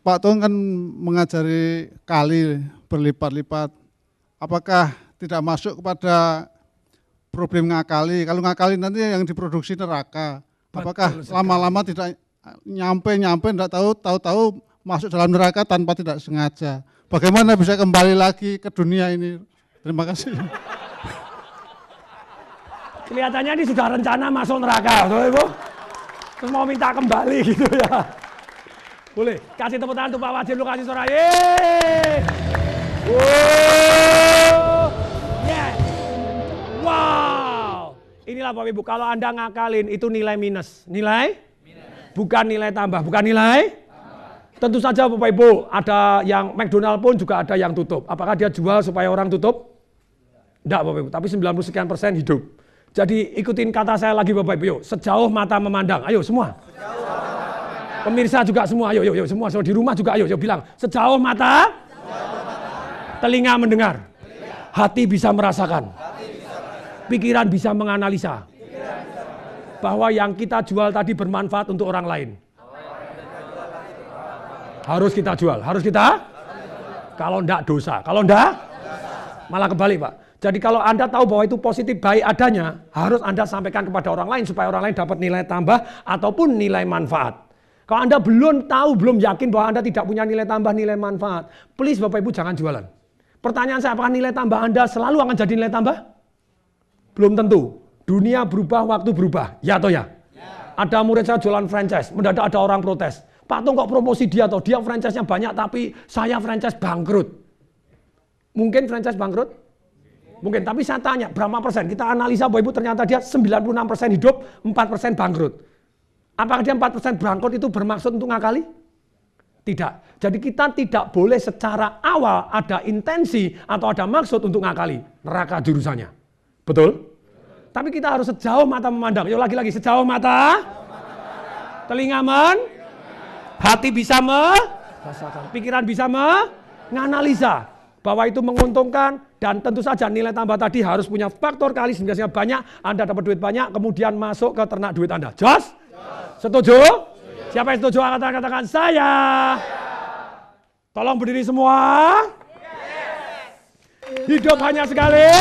Pak Tung kan mengajari kali berlipat-lipat. Apakah tidak masuk kepada problem ngakali? Kalau ngakali nanti yang diproduksi neraka. Apakah lama-lama tidak nyampe tidak tahu masuk dalam neraka tanpa tidak sengaja? Bagaimana bisa kembali lagi ke dunia ini? Terima kasih. Kelihatannya ini sudah rencana masuk neraka, Ibu. Terus mau minta kembali gitu ya. Boleh, kasih tepuk tangan untuk Pak Wajib, lu kasih suara. Yes. Wow. Inilah Bapak Ibu, kalau Anda ngakalin itu nilai minus. Nilai? Bukan nilai tambah, bukan nilai? Tentu saja Bapak Ibu, ada yang McDonald pun juga ada yang tutup. Apakah dia jual supaya orang tutup? Enggak Bapak Ibu, tapi 90% hidup. Jadi ikutin kata saya lagi Bapak Ibu, yuk. Sejauh mata memandang, ayo semua. Pemirsa juga semua, ayo semua. So, di rumah juga ayo bilang, sejauh mata, telinga mendengar, hati bisa merasakan, pikiran bisa menganalisa, bahwa yang kita jual tadi bermanfaat untuk orang lain. Harus kita jual, kalau enggak dosa, kalau enggak malah kebalik Pak. Jadi kalau Anda tahu bahwa itu positif baik adanya, harus Anda sampaikan kepada orang lain supaya orang lain dapat nilai tambah ataupun nilai manfaat. Kalau Anda belum tahu, belum yakin bahwa Anda tidak punya nilai tambah, nilai manfaat, please Bapak Ibu jangan jualan. Pertanyaan saya, apakah nilai tambah Anda selalu akan jadi nilai tambah? Belum tentu. Dunia berubah, waktu berubah. Ya atau ya? Ada murid saya jualan franchise, mendadak ada orang protes. Pak Tung kok promosi dia atau dia franchise-nya banyak tapi saya franchise bangkrut. Mungkin franchise bangkrut? Mungkin, tapi saya tanya berapa persen? Kita analisa Bapak Ibu ternyata dia 96% hidup, 4% bangkrut. Apakah dia 4% bangkrut itu bermaksud untuk ngakali? Tidak. Jadi kita tidak boleh secara awal ada intensi atau ada maksud untuk ngakali. Neraka jurusannya. Betul? Tapi kita harus sejauh mata memandang. Yuk lagi-lagi, sejauh mata, telinga hati bisa merasakan, pikiran bisa menganalisa bahwa itu menguntungkan, dan tentu saja nilai tambah tadi harus punya faktor kali sehingga banyak, Anda dapat duit banyak, kemudian masuk ke ternak duit Anda. Jos? Setuju? Siapa yang setuju? Katakan saya. Tolong berdiri semua. Hidup hanya sekali.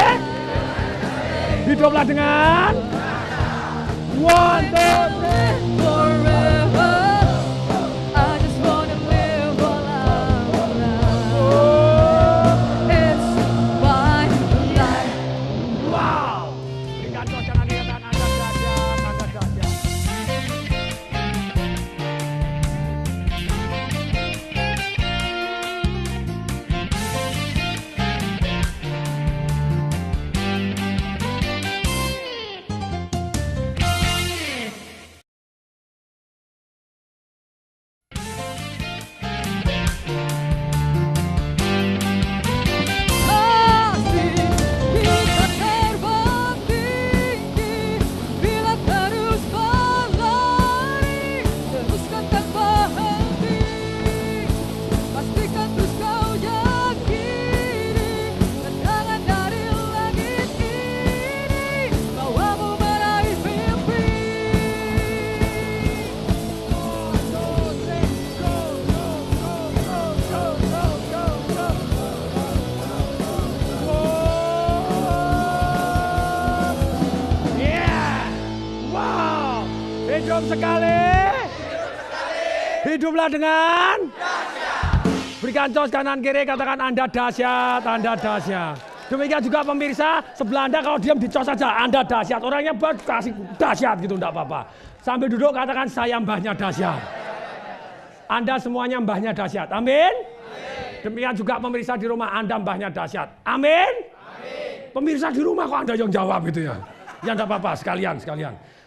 Hiduplah dengan 1, 2, 3. Hidup sekali. Hiduplah dengan. Berikan cos kanan kiri, katakan Anda dahsyat, Anda dahsyat. Demikian juga pemirsa, sebelah Anda kalau diam dicos saja, Anda dahsyat. Orangnya kasih dahsyat gitu, enggak apa-apa. Sambil duduk katakan saya mbahnya dahsyat. Anda semuanya mbahnya dahsyat. Amin. Demikian juga pemirsa di rumah, Anda mbahnya dahsyat. Amin. Pemirsa di rumah kok Anda yang jawab gitu ya. Ya enggak apa-apa, sekalian.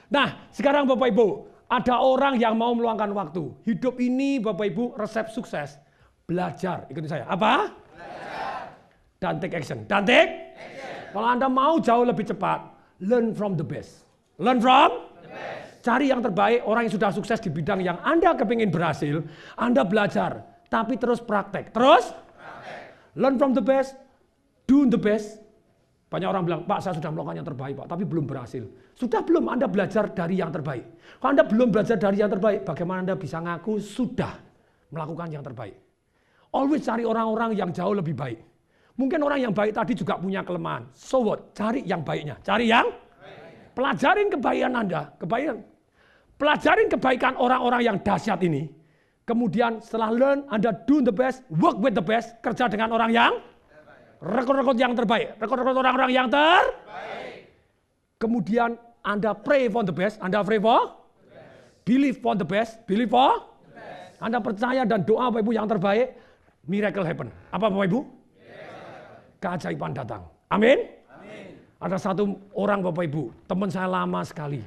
Nah, sekarang Bapak Ibu, ada orang yang mau meluangkan waktu. Hidup ini Bapak Ibu resep sukses. Belajar, ikuti saya. Apa? Belajar. Dan take action. Kalau Anda mau jauh lebih cepat, learn from the best. Learn from the best. Cari yang terbaik, orang yang sudah sukses di bidang yang Anda kepingin berhasil. Anda belajar, tapi terus praktek. Learn from the best, do the best. Banyak orang bilang, Pak saya sudah melakukan yang terbaik Pak, tapi belum berhasil. Sudah belum Anda belajar dari yang terbaik? Kalau Anda belum belajar dari yang terbaik, bagaimana Anda bisa ngaku sudah melakukan yang terbaik? Always cari orang-orang yang jauh lebih baik. Mungkin orang yang baik tadi juga punya kelemahan. So what? Cari yang baiknya. Cari yang baik. Pelajarin kebaikan Anda. Pelajarin kebaikan orang-orang yang dahsyat ini. Kemudian setelah learn, Anda do the best, work with the best. Kerja dengan orang yang rekrut yang terbaik. Rekrut orang-orang yang terbaik. Kemudian Anda pray for the best. Anda pray for the best. Believe for the best. Believe for the best. Anda percaya dan doa Bapak Ibu yang terbaik. Miracle happen. Apa Bapak Ibu? Keajaiban datang. Amin? Ada satu orang Bapak Ibu, teman saya lama sekali.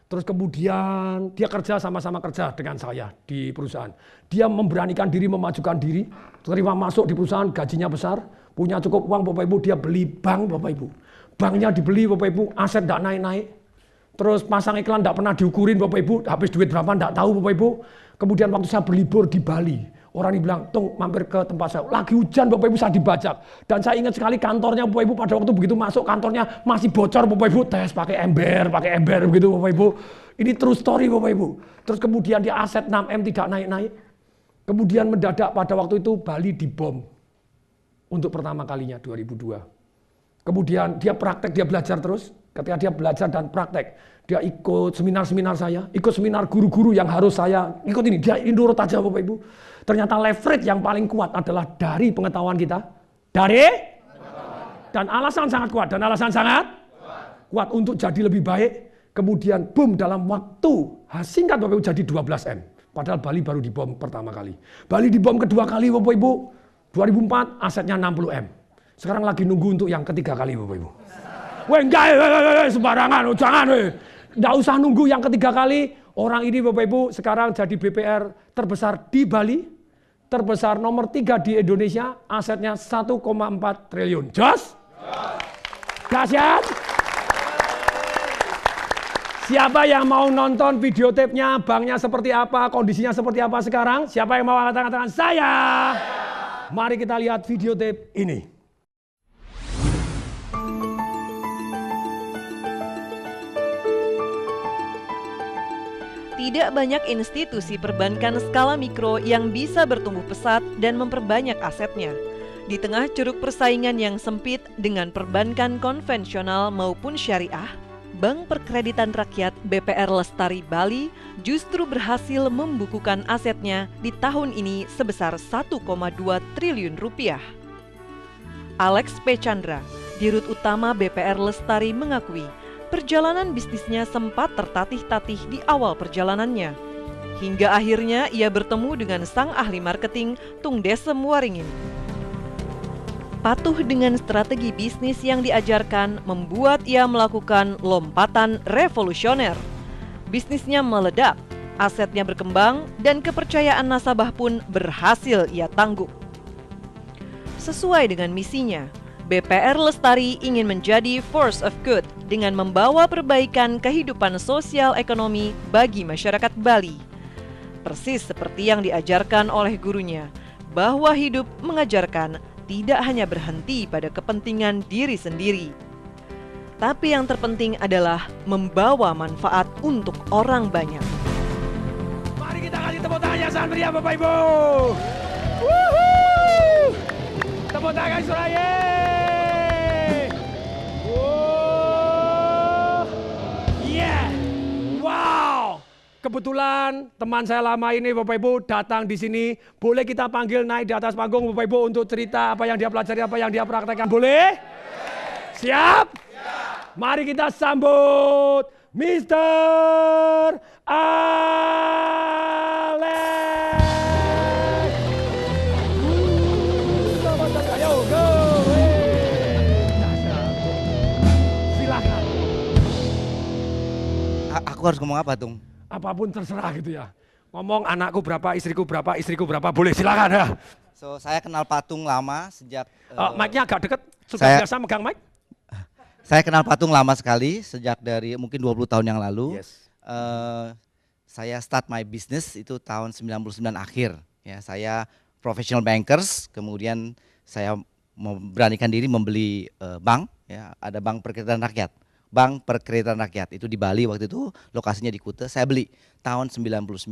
Terus kemudian dia sama-sama kerja dengan saya di perusahaan. Dia memberanikan diri, memajukan diri, terima masuk di perusahaan, gajinya besar, punya cukup uang Bapak Ibu, dia beli bank Bapak Ibu. Banknya dibeli Bapak Ibu, aset tidak naik-naik. Terus pasang iklan tidak pernah diukurin Bapak Ibu, habis duit berapa tidak tahu Bapak Ibu. Kemudian waktu saya berlibur di Bali, orang ini bilang, Tung mampir ke tempat saya, lagi hujan Bapak Ibu saya dibajak. Dan saya ingat sekali kantornya Bapak Ibu pada waktu begitu masuk kantornya masih bocor Bapak Ibu, tes pakai ember begitu Bapak Ibu. Ini true story Bapak Ibu. Terus kemudian dia aset 6M tidak naik-naik. Kemudian mendadak pada waktu itu Bali dibom. Untuk pertama kalinya 2002. Kemudian dia praktek, dia belajar terus. Ketika dia belajar dan praktek, dia ikut seminar-seminar saya, ikut seminar guru-guru yang harus saya ikut ini. Dia nurut aja Bapak Ibu. Ternyata leverage yang paling kuat adalah dari pengetahuan kita. Dan alasan sangat kuat. Dan alasan sangat kuat untuk jadi lebih baik. Kemudian boom dalam waktu singkat Bapak Ibu jadi 12M. Padahal Bali baru dibom pertama kali. Bali dibom kedua kali Bapak Ibu. 2004 asetnya 60M. Sekarang lagi nunggu untuk yang ketiga kali Bapak Ibu. Weh enggak, sembarangan, jangan. Enggak usah nunggu yang ketiga kali. Orang ini Bapak Ibu sekarang jadi BPR terbesar di Bali, terbesar nomor 3 di Indonesia, asetnya 1,4 triliun. Jos? Dahsyat? Siapa yang mau nonton videotapenya, banknya seperti apa, kondisinya seperti apa sekarang? Siapa yang mau katakan saya? Mari kita lihat videotape ini. Tidak banyak institusi perbankan skala mikro yang bisa bertumbuh pesat dan memperbanyak asetnya. Di tengah curug persaingan yang sempit dengan perbankan konvensional maupun syariah, Bank Perkreditan Rakyat BPR Lestari Bali justru berhasil membukukan asetnya di tahun ini sebesar 1,2 triliun rupiah. Alex P. Chandra, Dirut Utama BPR Lestari mengakui perjalanan bisnisnya sempat tertatih-tatih di awal perjalanannya. Hingga akhirnya ia bertemu dengan sang ahli marketing Tung Desem Waringin. Patuh dengan strategi bisnis yang diajarkan membuat ia melakukan lompatan revolusioner. Bisnisnya meledak, asetnya berkembang, dan kepercayaan nasabah pun berhasil ia tangguk. Sesuai dengan misinya, BPR Lestari ingin menjadi force of good dengan membawa perbaikan kehidupan sosial ekonomi bagi masyarakat Bali. Persis seperti yang diajarkan oleh gurunya, bahwa hidup mengajarkan tidak hanya berhenti pada kepentingan diri sendiri. Tapi yang terpenting adalah membawa manfaat untuk orang banyak. Mari kita kasih tepuk tangan yang sangat meriah Bapak Ibu. Wuhuu! Tepuk tangan Suraya. Yeah. Wow. kebetulan teman saya lama ini Bapak Ibu datang di sini. Boleh kita panggil naik di atas panggung Bapak Ibu untuk cerita apa yang dia pelajari, apa yang dia praktekkan. Boleh? Siap? Mari kita sambut Mr. Alex. Ayo, go. Silakan. Aku harus ngomong apa, Tung? Apapun terserah gitu ya. Ngomong anakku berapa, istriku berapa, boleh silakan ya. So, saya kenal Patung lama sejak... Mic-nya agak deket, sudah biasa megang mic? Saya kenal Patung lama sekali, sejak dari mungkin 20 tahun yang lalu. Yes. Saya start my business itu tahun 99 akhir. Ya, saya professional bankers, kemudian saya memberanikan diri membeli bank. Ya, ada bank perkreditan rakyat. Bank Perkreditan Rakyat itu di Bali waktu itu, lokasinya di Kuta. Saya beli tahun 99.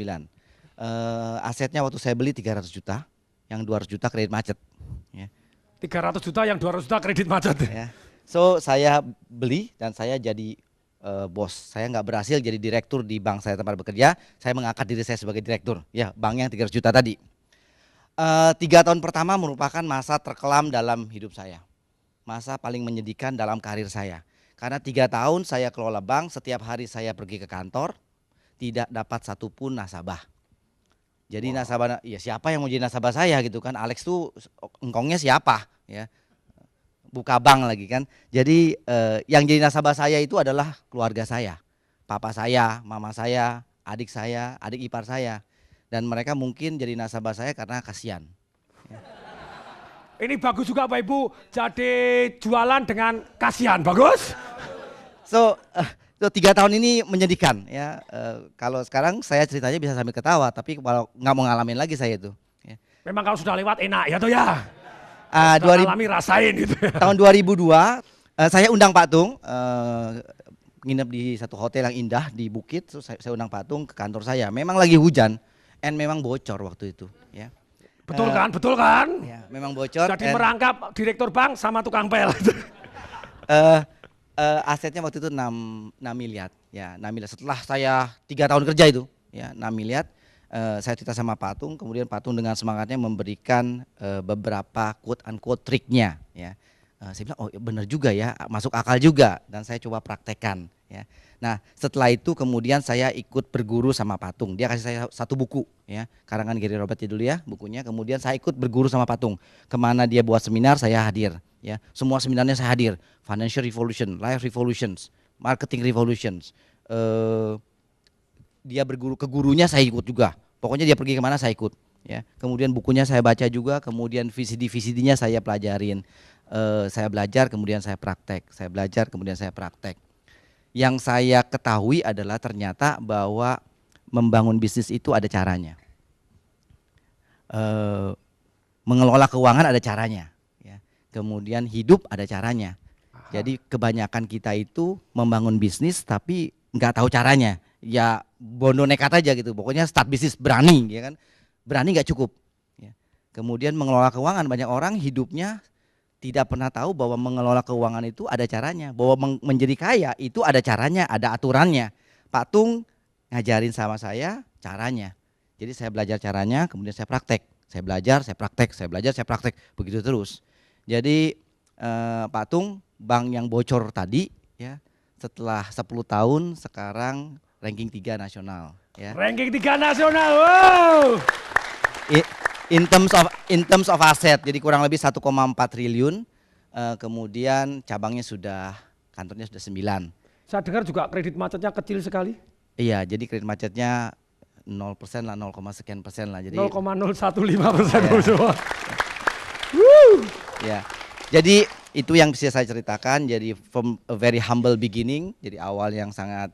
Asetnya waktu saya beli 300 juta, yang 200 juta kredit macet. Ya. 300 juta yang 200 juta kredit macet. Ya. So saya beli dan saya jadi bos. Saya nggak berhasil jadi direktur di bank saya tempat bekerja. Saya mengangkat diri saya sebagai direktur. Ya, bank yang 300 juta tadi. 3 tahun pertama merupakan masa terkelam dalam hidup saya. Masa paling menyedihkan dalam karir saya. Karena 3 tahun saya kelola bank, setiap hari saya pergi ke kantor, tidak dapat satupun nasabah. Jadi nasabah, ya siapa yang mau jadi nasabah saya gitu kan? Alex tuh engkongnya siapa? Ya, buka bank lagi kan. Jadi yang jadi nasabah saya itu adalah keluarga saya, papa saya, mama saya, adik ipar saya, dan mereka mungkin jadi nasabah saya karena kasihan. Ya. Ini bagus juga Pak Ibu, jadi jualan dengan kasihan, bagus. So 3 tahun ini menyedihkan ya. Kalau sekarang saya ceritanya bisa sambil ketawa, tapi kalau nggak mau ngalamin lagi saya itu. Ya. Memang kalau sudah lewat enak ya toh ya. 2000, alami rasain gitu. Tahun 2002 saya undang Pak Tung nginep di satu hotel yang indah di Bukit. So, saya undang Pak Tung ke kantor saya. Memang lagi hujan, and memang bocor waktu itu. Ya. Betul kan, betul kan? Ya, memang bocor. Jadi merangkap direktur bank sama tukang pel. Asetnya waktu itu 6 miliar. Ya, 6 miliar. Setelah saya 3 tahun kerja itu, ya 6 miliar. Saya cerita sama Patung, kemudian Patung dengan semangatnya memberikan beberapa quote unquote triknya. Ya, saya bilang oh benar juga ya, masuk akal juga, dan saya coba praktekkan. Ya, nah setelah itu kemudian saya ikut berguru sama Patung. Dia kasih saya satu buku, ya karangan Gary Robert dulu ya bukunya. Kemudian saya ikut berguru sama Patung. Kemana dia buat seminar saya hadir. Ya, semua seminarnya saya hadir. Financial Revolution, Life Revolutions, Marketing Revolutions. Dia berguru ke gurunya saya ikut juga. Pokoknya dia pergi kemana saya ikut. Ya, kemudian bukunya saya baca juga. Kemudian VCD-nya saya pelajarin. Saya belajar kemudian saya praktek. Saya belajar kemudian saya praktek. Yang saya ketahui adalah ternyata bahwa membangun bisnis itu ada caranya. Mengelola keuangan ada caranya. Ya. Kemudian hidup ada caranya. Jadi kebanyakan kita itu membangun bisnis tapi nggak tahu caranya. Ya bondo nekat aja gitu. Pokoknya start bisnis berani, ya kan? Berani nggak cukup. Ya. Kemudian mengelola keuangan, banyak orang hidupnya tidak pernah tahu bahwa mengelola keuangan itu ada caranya, bahwa menjadi kaya itu ada caranya, ada aturannya. Pak Tung ngajarin sama saya caranya. Jadi saya belajar caranya, kemudian saya praktek. Saya belajar, saya praktek, saya belajar, saya praktek, begitu terus. Jadi Pak Tung, bank yang bocor tadi, ya setelah 10 tahun sekarang ranking 3 nasional. Ya. Ranking 3 nasional, wow. In terms of aset, jadi kurang lebih 1,4 triliun. Kemudian cabangnya kantornya sudah 9. Saya dengar juga kredit macetnya kecil sekali. Iya, jadi kredit macetnya 0% lah, 0, sekian persen lah. Jadi 0,015%. Ya, jadi itu yang bisa saya ceritakan. Jadi from a very humble beginning, jadi awal yang sangat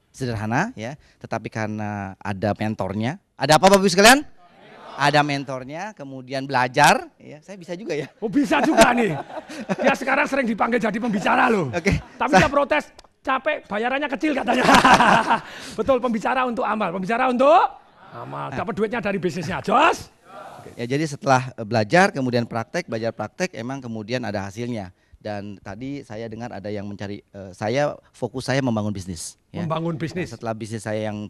sederhana ya, tetapi karena ada mentornya. Ada apa Bapak Ibu sekalian? Ada mentornya, kemudian belajar, ya saya bisa juga ya. Oh bisa juga nih. Dia sekarang sering dipanggil jadi pembicara loh. Oke. Tapi dia protes, capek, bayarannya kecil katanya. Betul, pembicara untuk amal, pembicara untuk amal. Dapat duitnya dari bisnisnya, Jos. Ya jadi setelah belajar, kemudian praktek, belajar praktek, emang kemudian ada hasilnya. Dan tadi saya dengar ada yang mencari, fokus saya membangun bisnis. Ya. Membangun bisnis. Nah, setelah bisnis saya yang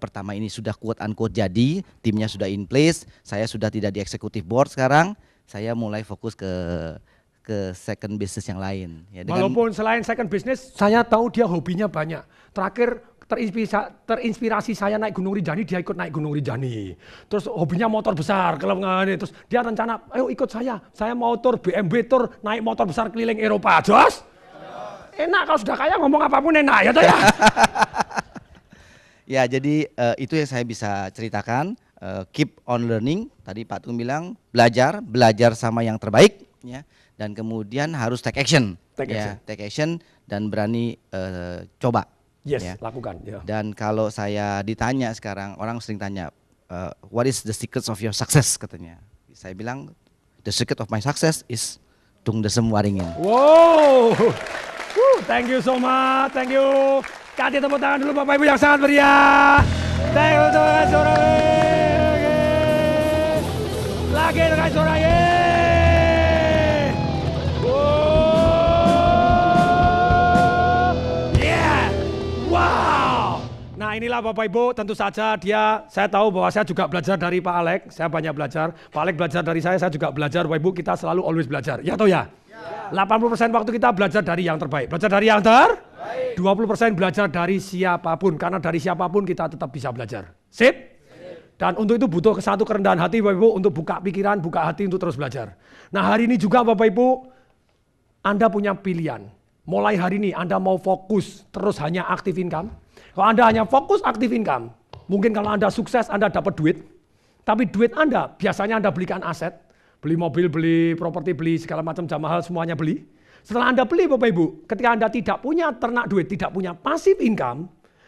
pertama ini sudah quote unquote jadi, timnya sudah in place, saya sudah tidak di executive board sekarang, saya mulai fokus ke second business yang lain. Ya, Walaupun selain second business, saya tahu dia hobinya banyak. Terakhir terinspirasi saya naik Gunung Rinjani, dia ikut naik Gunung Rinjani. Terus hobinya motor besar, terus dia rencana, ayo ikut saya mau tour BMW tour, naik motor besar keliling Eropa. Jos? Enak kalau sudah kaya ngomong apapun enak ya toh ya. Ya, jadi itu yang saya bisa ceritakan. Keep on learning. Tadi Pak Tung bilang belajar sama yang terbaik, ya. Dan kemudian harus take action, take action dan berani coba. Yes, ya. lakukan. Ya. Dan kalau saya ditanya sekarang, orang sering tanya, what is the secrets of your success, katanya. Saya bilang, the secret of my success is Tung Desem Waringin. Wow, thank you so much, thank you. Kasih tepuk tangan dulu Bapak Ibu yang sangat meriah. Thank you, teman suara. Lagi dengan suara. Nah inilah Bapak Ibu, tentu saja saya tahu bahwa saya juga belajar dari Pak Alex, saya banyak belajar. Pak Alex belajar dari saya juga belajar. Bapak Ibu, kita selalu always belajar, ya toh ya? 80% waktu kita belajar dari yang terbaik. Belajar dari yang terbaik. 20% belajar dari siapapun, karena dari siapapun kita tetap bisa belajar. Sip? Dan untuk itu butuh satu kerendahan hati Bapak Ibu, untuk buka pikiran, buka hati untuk terus belajar. Nah hari ini juga Bapak Ibu, Anda punya pilihan. Mulai hari ini Anda mau fokus terus hanya active income. Kalau Anda hanya fokus active income, mungkin kalau Anda sukses Anda dapat duit, tapi duit Anda biasanya Anda belikan aset, beli mobil, beli properti, beli segala macam jam mahal, semuanya beli. Setelah Anda beli Bapak Ibu, ketika Anda tidak punya ternak duit, tidak punya passive income,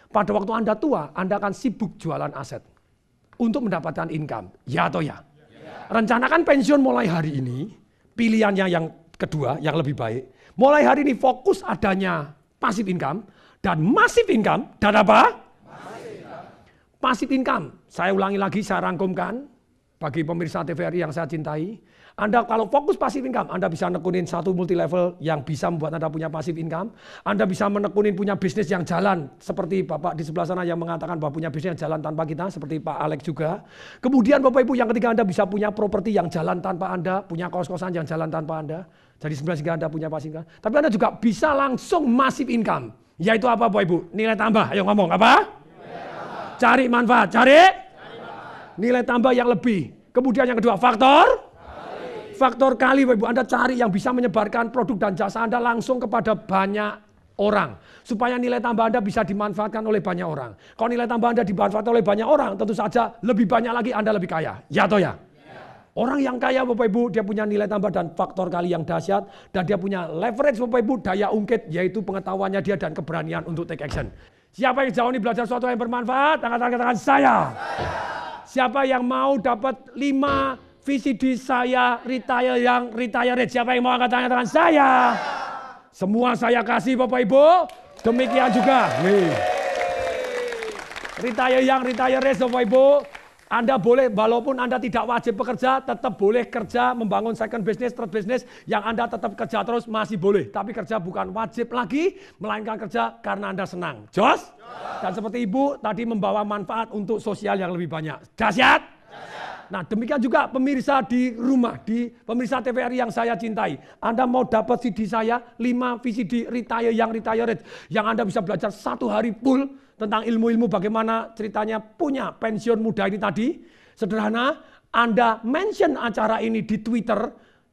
pada waktu Anda tua, Anda akan sibuk jualan aset untuk mendapatkan income. Ya atau ya? Rencanakan pensiun mulai hari ini, pilihannya yang kedua, yang lebih baik. Mulai hari ini fokus adanya passive income dan massive income. Dan apa? Passive income. Saya ulangi lagi, saya rangkumkan bagi pemirsa TVRI yang saya cintai. Anda kalau fokus passive income, Anda bisa nekunin satu multi level yang bisa membuat Anda punya passive income. Anda bisa menekunin punya bisnis yang jalan, seperti Bapak di sebelah sana yang mengatakan bahwa punya bisnis yang jalan tanpa kita, seperti Pak Alex juga. Kemudian Bapak Ibu, yang ketiga Anda bisa punya properti yang jalan tanpa Anda, punya kos-kosan yang jalan tanpa Anda. Jadi sebelah sehingga Anda punya passive income. Tapi Anda juga bisa langsung massive income. Yaitu apa Bapak Ibu? Nilai tambah. Ayo ngomong apa? Cari manfaat. Cari nilai tambah yang lebih. Kemudian yang kedua, faktor kali Bapak Ibu. Anda cari yang bisa menyebarkan produk dan jasa Anda langsung kepada banyak orang. Supaya nilai tambah Anda bisa dimanfaatkan oleh banyak orang. Kalau nilai tambah Anda dimanfaatkan oleh banyak orang, tentu saja lebih banyak lagi Anda lebih kaya. Ya atau ya? Orang yang kaya Bapak Ibu, dia punya nilai tambah dan faktor kali yang dahsyat. Dan dia punya leverage Bapak Ibu, daya ungkit, yaitu pengetahuannya dia dan keberanian untuk take action. Siapa yang jauh ini belajar sesuatu yang bermanfaat? Angkat tangan saya. Siapa yang mau dapat 5 VCD saya retire rate? Siapa yang mau angkat tangan saya? Semua saya kasih Bapak Ibu. Demikian juga. Retire rate Bapak Ibu. Anda boleh, walaupun Anda tidak wajib bekerja, tetap boleh kerja, membangun second business, third business, yang Anda tetap kerja terus masih boleh. Tapi kerja bukan wajib lagi, melainkan kerja karena Anda senang. Jos? Dan seperti Ibu tadi membawa manfaat untuk sosial yang lebih banyak. Dahsyat? Nah demikian juga pemirsa di rumah, di pemirsa TVRI yang saya cintai. Anda mau dapat CD saya, 5 VCD retire rate, yang Anda bisa belajar 1 hari full tentang ilmu-ilmu bagaimana ceritanya punya pensiun muda ini tadi. Sederhana, Anda mention acara ini di Twitter.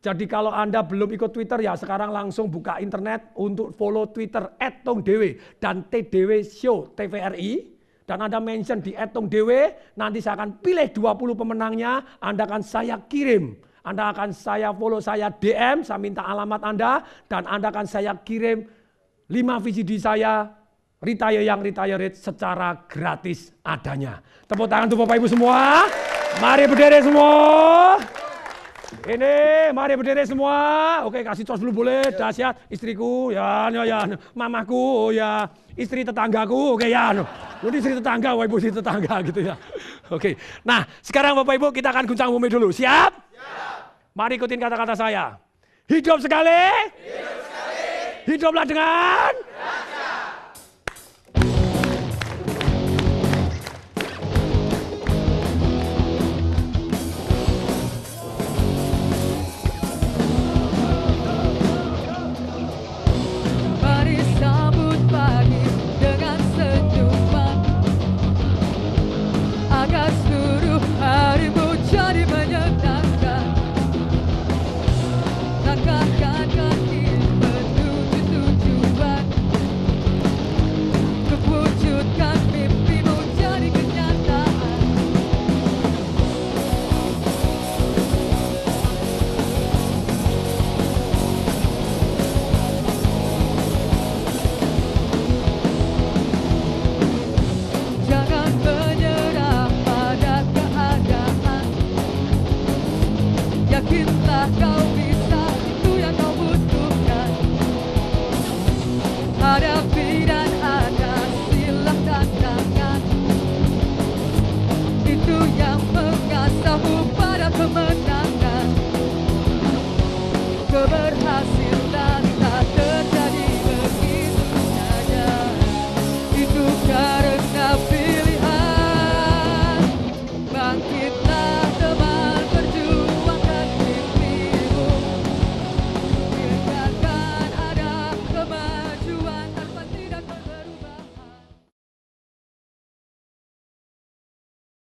Jadi kalau Anda belum ikut Twitter ya sekarang langsung buka internet untuk follow Twitter @tongdewe dan TDW Show TVRI. Dan Anda mention di @tongdewe, nanti saya akan pilih 20 pemenangnya, Anda akan saya kirim. Anda akan saya follow, saya DM, saya minta alamat Anda, dan Anda akan saya kirim 5 VCD saya, retire rate secara gratis adanya. Tepuk tangan untuk Bapak Ibu semua. Mari berdiri semua. Ini, mari berdiri semua. Oke, kasih tos dulu boleh. Dahsyat, istriku, ya, mamaku, ya, istri tetanggaku, oke ya. Ini istri tetangga, Bapak Ibu istri tetangga gitu ya. Oke. Nah, sekarang Bapak Ibu kita akan guncang bumi dulu. Siap? Mari ikutin kata-kata saya. Hidup sekali. Hiduplah dengan